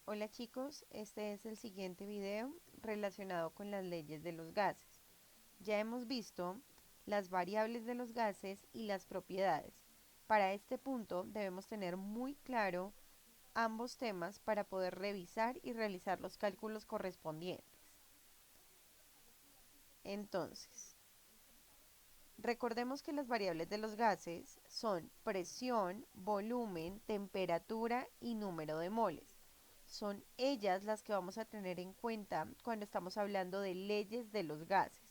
Hola chicos, este es el siguiente video relacionado con las leyes de los gases. Ya hemos visto las variables de los gases y las propiedades. Para este punto debemos tener muy claro ambos temas para poder revisar y realizar los cálculos correspondientes. Entonces, recordemos que las variables de los gases son presión, volumen, temperatura y número de moles. Son ellas las que vamos a tener en cuenta cuando estamos hablando de leyes de los gases.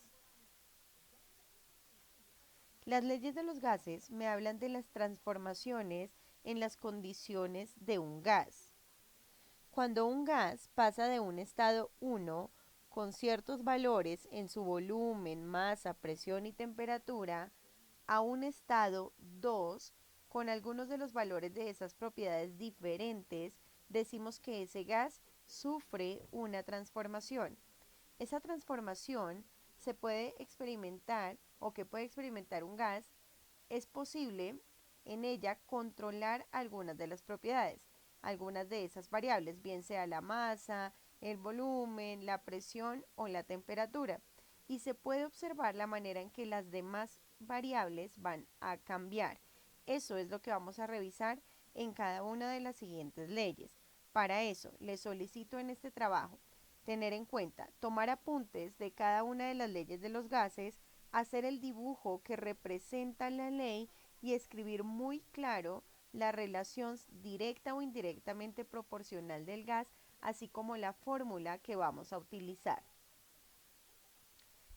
Las leyes de los gases me hablan de las transformaciones en las condiciones de un gas. Cuando un gas pasa de un estado 1 con ciertos valores en su volumen, masa, presión y temperatura a un estado 2 con algunos de los valores de esas propiedades diferentes, decimos que ese gas sufre una transformación. Esa transformación se puede experimentar o que puede experimentar un gas, es posible en ella controlar algunas de las propiedades, algunas de esas variables, bien sea la masa, el volumen, la presión o la temperatura. Y se puede observar la manera en que las demás variables van a cambiar. Eso es lo que vamos a revisar en cada una de las siguientes leyes. Para eso, les solicito en este trabajo tener en cuenta, tomar apuntes de cada una de las leyes de los gases, hacer el dibujo que representa la ley y escribir muy claro la relación directa o indirectamente proporcional del gas, así como la fórmula que vamos a utilizar.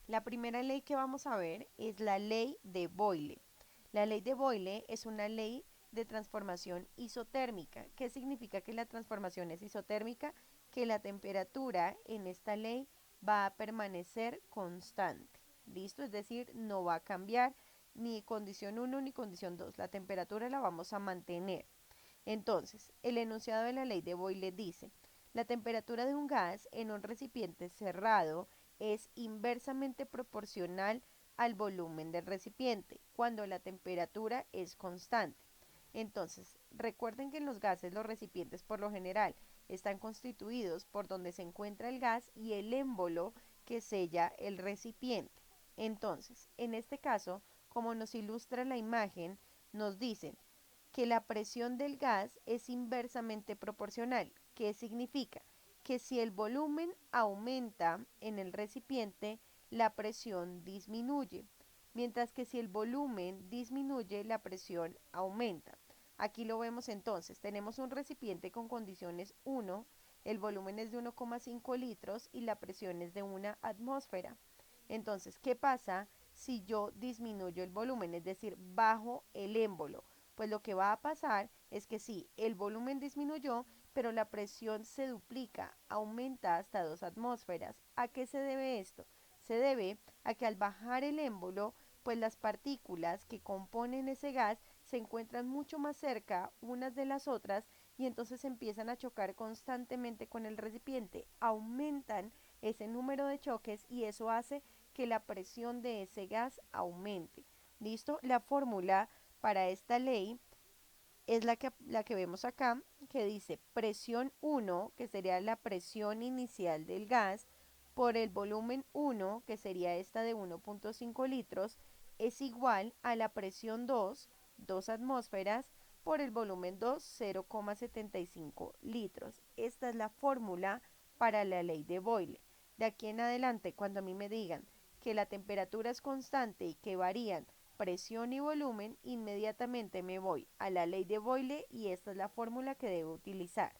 La primera ley que vamos a ver es la ley de Boyle. La ley de Boyle es una ley de transformación isotérmica. ¿Qué significa que la transformación es isotérmica? Que la temperatura en esta ley va a permanecer constante. ¿Listo? Es decir, no va a cambiar ni condición 1 ni condición 2. La temperatura la vamos a mantener. Entonces, el enunciado de la ley de Boyle dice, la temperatura de un gas en un recipiente cerrado es inversamente proporcional al volumen del recipiente cuando la temperatura es constante. Entonces, recuerden que en los gases los recipientes por lo general están constituidos por donde se encuentra el gas y el émbolo que sella el recipiente. Entonces, en este caso, como nos ilustra la imagen, nos dicen que la presión del gas es inversamente proporcional. ¿Qué significa? Que si el volumen aumenta en el recipiente, la presión disminuye, mientras que si el volumen disminuye, la presión aumenta. Aquí lo vemos entonces, tenemos un recipiente con condiciones 1, el volumen es de 1,5 litros y la presión es de 1 atmósfera. Entonces, ¿qué pasa si yo disminuyo el volumen? Es decir, bajo el émbolo. Pues lo que va a pasar es que sí, el volumen disminuyó, pero la presión se duplica, aumenta hasta 2 atmósferas. ¿A qué se debe esto? Se debe a que al bajar el émbolo, pues las partículas que componen ese gas se encuentran mucho más cerca unas de las otras y entonces empiezan a chocar constantemente con el recipiente, aumentan ese número de choques y eso hace que la presión de ese gas aumente. ¿Listo? La fórmula para esta ley es la que vemos acá, que dice presión 1, que sería la presión inicial del gas, por el volumen 1, que sería esta de 1,5 litros, es igual a la presión 2, 2 atmósferas, por el volumen 2, 0,75 litros. Esta es la fórmula para la ley de Boyle. De aquí en adelante, cuando a mí me digan que la temperatura es constante y que varían presión y volumen, inmediatamente me voy a la ley de Boyle y esta es la fórmula que debo utilizar.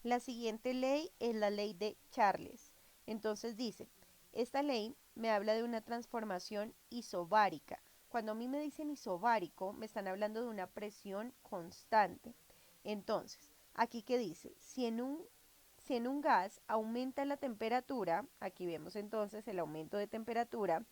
La siguiente ley es la ley de Charles. Entonces dice, esta ley me habla de una transformación isobárica. Cuando a mí me dicen isobárico, me están hablando de una presión constante. Entonces, aquí que dice, si en un gas aumenta la temperatura, aquí vemos entonces el aumento de temperatura,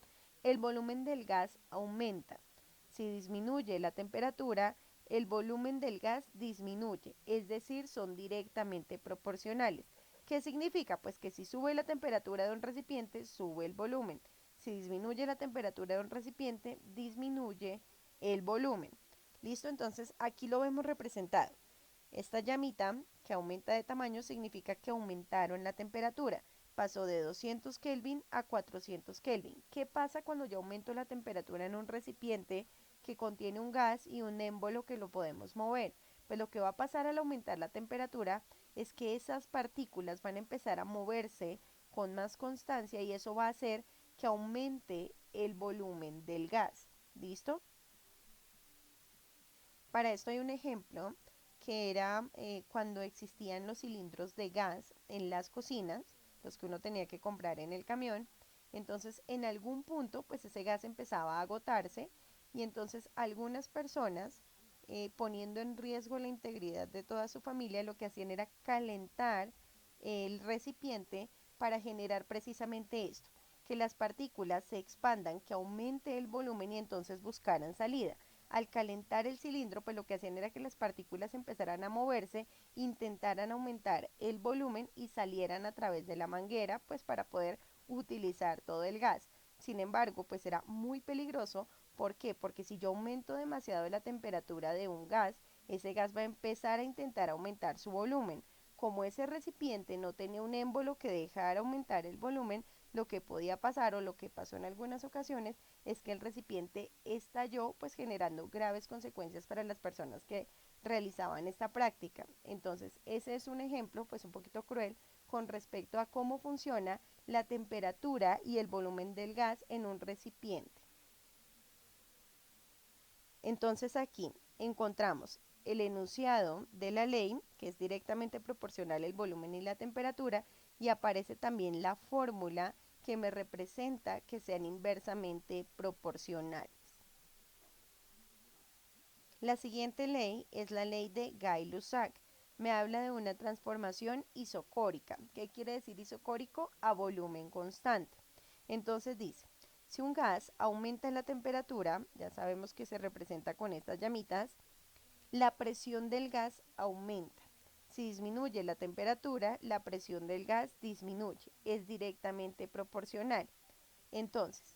el volumen del gas aumenta. Si disminuye la temperatura, el volumen del gas disminuye, es decir, son directamente proporcionales. ¿Qué significa? Pues que si sube la temperatura de un recipiente, sube el volumen. Si disminuye la temperatura de un recipiente, disminuye el volumen. ¿Listo? Entonces aquí lo vemos representado. Esta llamita que aumenta de tamaño significa que aumentaron la temperatura. Pasó de 200 Kelvin a 400 Kelvin. ¿Qué pasa cuando yo aumento la temperatura en un recipiente que contiene un gas y un émbolo que lo podemos mover? Pues lo que va a pasar al aumentar la temperatura es que esas partículas van a empezar a moverse con más constancia y eso va a hacer que aumente el volumen del gas. ¿Listo? Para esto hay un ejemplo que era cuando existían los cilindros de gas en las cocinas, los que uno tenía que comprar en el camión. Entonces, en algún punto, pues ese gas empezaba a agotarse y entonces algunas personas, poniendo en riesgo la integridad de toda su familia, lo que hacían era calentar el recipiente para generar precisamente esto, que las partículas se expandan, que aumente el volumen y entonces buscaran salida. Al calentar el cilindro, pues lo que hacían era que las partículas empezaran a moverse, intentaran aumentar el volumen y salieran a través de la manguera, pues para poder utilizar todo el gas. Sin embargo, pues era muy peligroso. ¿Por qué? Porque si yo aumento demasiado la temperatura de un gas, ese gas va a empezar a intentar aumentar su volumen. Como ese recipiente no tenía un émbolo que dejara aumentar el volumen, lo que podía pasar o lo que pasó en algunas ocasiones es que el recipiente estalló, pues generando graves consecuencias para las personas que realizaban esta práctica. Entonces, ese es un ejemplo, pues un poquito cruel, con respecto a cómo funciona la temperatura y el volumen del gas en un recipiente. Entonces, aquí encontramos el enunciado de la ley, que es directamente proporcional el volumen y la temperatura, y aparece también la fórmula que me representa que sean inversamente proporcionales. La siguiente ley es la ley de Gay-Lussac. Me habla de una transformación isocórica. ¿Qué quiere decir isocórico? A volumen constante. Entonces dice, si un gas aumenta la temperatura, ya sabemos que se representa con estas llamitas, la presión del gas aumenta. Si disminuye la temperatura, la presión del gas disminuye. Es directamente proporcional. Entonces,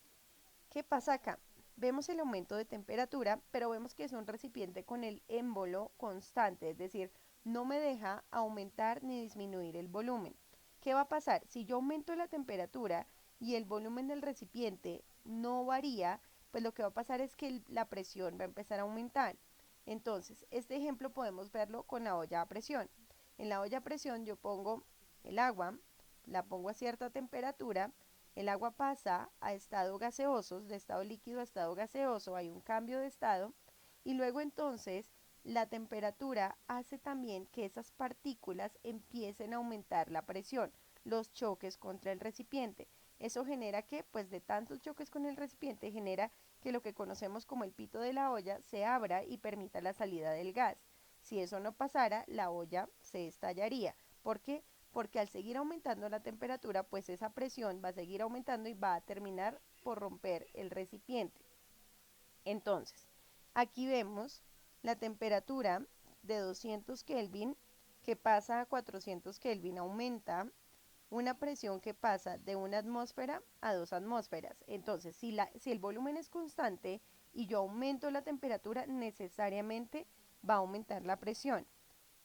¿qué pasa acá? Vemos el aumento de temperatura, pero vemos que es un recipiente con el émbolo constante, es decir, no me deja aumentar ni disminuir el volumen. ¿Qué va a pasar? Si yo aumento la temperatura y el volumen del recipiente no varía, pues lo que va a pasar es que la presión va a empezar a aumentar. Entonces, este ejemplo podemos verlo con la olla a presión. En la olla a presión yo pongo el agua, la pongo a cierta temperatura, el agua pasa a estado gaseoso, de estado líquido a estado gaseoso, hay un cambio de estado y luego entonces la temperatura hace también que esas partículas empiecen a aumentar la presión, los choques contra el recipiente. Eso genera que, pues de tantos choques con el recipiente, genera que lo que conocemos como el pito de la olla se abra y permita la salida del gas. Si eso no pasara, la olla se estallaría. ¿Por qué? Porque al seguir aumentando la temperatura, pues esa presión va a seguir aumentando y va a terminar por romper el recipiente. Entonces, aquí vemos la temperatura de 200 Kelvin que pasa a 400 Kelvin, aumenta una presión que pasa de una atmósfera a 2 atmósferas. Entonces, si el volumen es constante y yo aumento la temperatura, necesariamente va a aumentar la presión.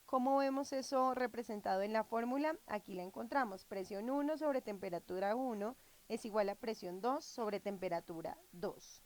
¿Cómo vemos eso representado en la fórmula? Aquí la encontramos. Presión 1 sobre temperatura 1 es igual a presión 2 sobre temperatura 2.